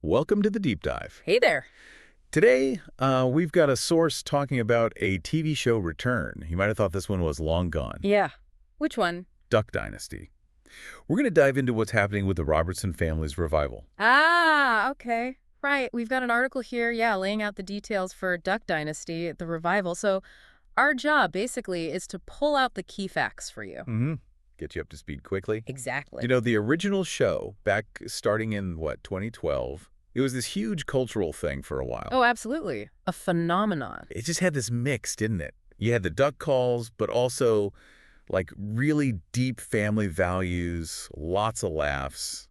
Welcome to the Deep Dive. Hey there. Today, we've got a source talking about a TV show return. You might have thought this one was long gone. Yeah. Which one? Duck Dynasty. We're going to dive into what's happening with the Robertson family's revival. Ah, okay. Right. We've got an article here, laying out the details for Duck Dynasty, the revival. So our job, basically, is to pull out the key facts for you. Mm-hmm. Get you up to speed quickly. Exactly. You know, the original show, back starting in, 2012, it was this huge cultural thing for a while. Oh, absolutely. A phenomenon. It just had this mix, didn't it? You had the duck calls, but also, like, really deep family values, lots of laughs,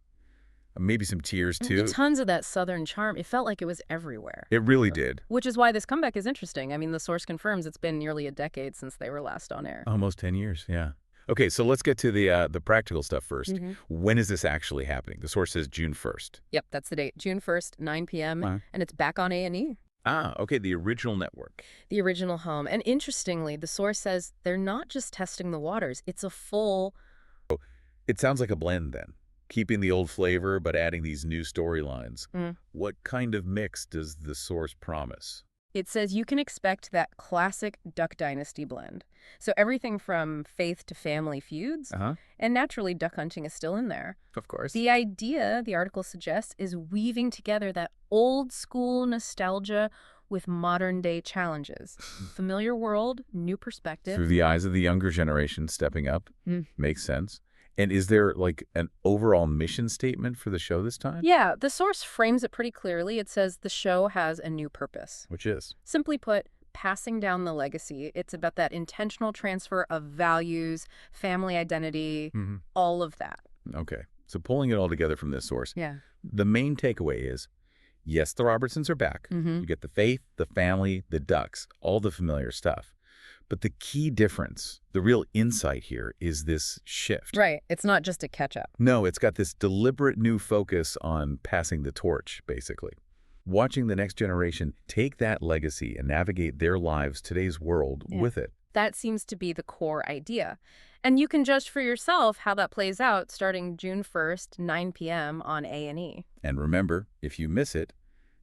maybe some tears, too. Tons of that Southern charm. It felt like it was everywhere. It really did. Which is why this comeback is interesting. I mean, the source confirms it's been nearly a decade since they were last on air. Almost 10 years, yeah. Okay, so let's get to the practical stuff first. When is this actually happening? The source says June 1st. Yep, that's the date. June 1st, 9 p.m., and it's back on A&E. Ah, okay, the original network. The original home. And interestingly, the source says they're not just testing the waters. It's a full... It sounds like a blend, then. Keeping the old flavor, but adding these new storylines. What kind of mix does the source promise? It says you can expect that classic Duck Dynasty blend. So everything from faith to family feuds, and naturally duck hunting is still in there. Of course. The idea, the article suggests, is weaving together that old school nostalgia with modern day challenges. Familiar world, new perspective. Through the eyes of the younger generation stepping up. Makes sense. And is there, like, an overall mission statement for the show this time? Yeah, the source frames it pretty clearly. It says the show has a new purpose. Which is? Simply put, passing down the legacy. It's about that intentional transfer of values, family identity, all of that. Okay. So pulling it all together from this source. Yeah. The main takeaway is, yes, the Robertsons are back. You get the faith, the family, the ducks, all the familiar stuff. But the key difference, the real insight here, is this shift. Right. It's not just a catch-up. No, it's got this deliberate new focus on passing the torch, basically. Watching the next generation take that legacy and navigate their lives, today's world, with it. That seems to be the core idea. And you can judge for yourself how that plays out starting June 1st, 9 p.m. on A&E. And remember, if you miss it,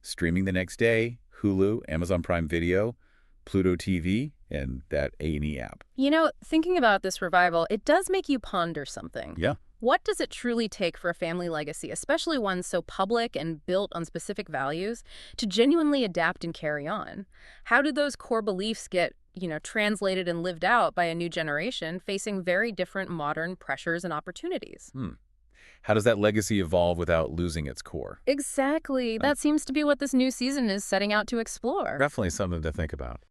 streaming the next day, Hulu, Amazon Prime Video, Pluto TV, and that A&E app. You know, thinking about this revival, it does make you ponder something. Yeah. What does it truly take for a family legacy, especially one so public and built on specific values, to genuinely adapt and carry on? How do those core beliefs get, translated and lived out by a new generation facing very different modern pressures and opportunities? How does that legacy evolve without losing its core? Exactly. That seems to be what this new season is setting out to explore. Definitely something to think about.